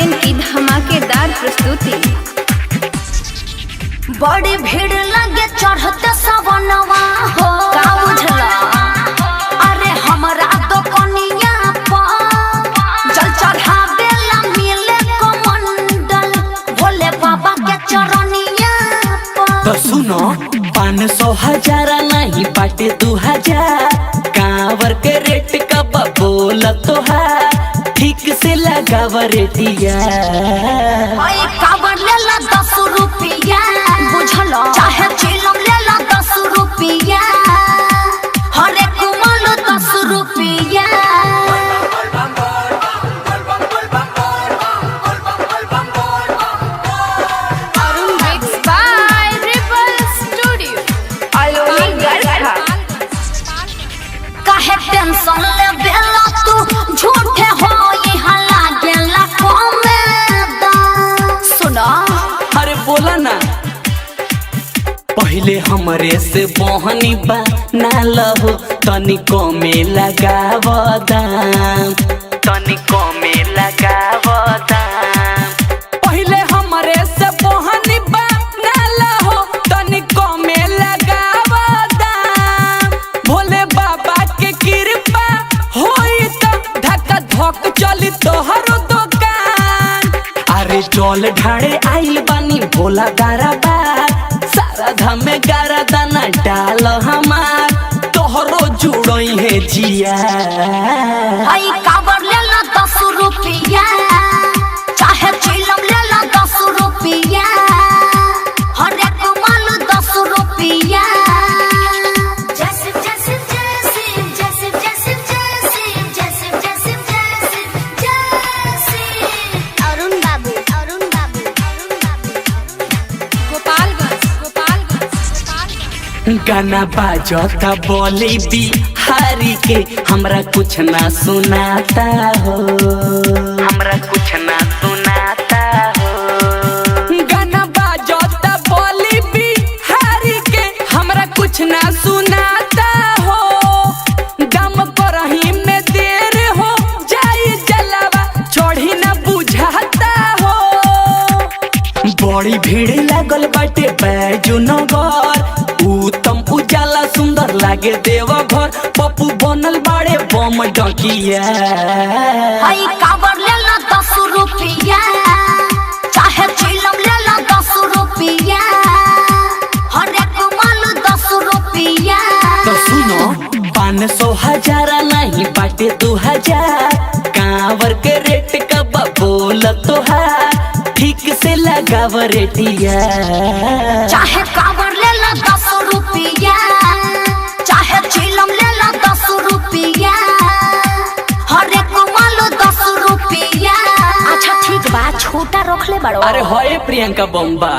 गायन की धमाकेदार प्रस्तुति। बड़ी भीड़ लगे चढ़ते सवनवा हो का बुझला? अरे हमरा तो कनिया पर जल चढ़ावेला मिले कमंडल भोले बाबा के चरनिया पर। तो सुनो 500,000 नहीं बाटे 2000 कांवर के रेट का बोल तो है ठीक से लगाव रेटिया। ओए कांवर लेला 10 रुपया बुझलो चाहे चिलम लेला 10 रुपया हर एक माल 10 रुपया। Arun mix by Ripple studio Aloni Garkha. काहे टेंशन ले बेला तू झूठे हो यहाँ लागेला कमेदा। सुनो अरे बोला ना पहले हमरे से बहनी बा ना लहो तनिको में लगाव दाम तनिको में लगाव दाम। पहले हमरे से बहनी बा ना लहो तनिको में लगाव दाम। भोले बाबा के कृपा होई त धक्का धक चली तोहरो दुकान। अरे जल ढाड़े आइल बानी भोला दरबार सारा धमे गारा दाना डाल हमार तोहरो जुड़ई है जिया। आई कांवर लेला 10 रुपया चाहे चिलम लेला 10 रुपया हर एक माल 10 रुपया। जैसे जैसे जैसे जैसे जैसे जैसे जैसे जैसे जैसे जैसे अरुण बाबू अरुण बाबू अरुण बाबू गोपालगंज गाना बाजता बोली बिहारी के हमरा कुछ ना सुनाता हो हमरा कुछ ना सुनाता हो। गाना बाजता बोली बिहारी के हमरा कुछ ना सुनाता हो। दम करही में देर हो जाई जलावा छोड़ी ना बुझाता हो। बड़ी भीड़ लागल बाटे बैजू नगर उत्तम उजाला सुंदर लागे देवा घर पप्पू बनल बाड़े बम डकिया। आई कांवर लेला 10 रुपया चाहे चिलम लेला 10 रुपया हर एक माल 10 रुपया। तो सुनो 500,000 नहीं बाटे 2000 कांवर के रेट का बोल तो है ठीक से लगाव रेटिया। चाहे कांवर लेला 10 रुपया चाहे चिलम लेला 10 रुपया हर एक माल 10 रुपया। अच्छा ठीक बा छोटा रख ले बड़ो। अरे होए प्रियंका बम्बा।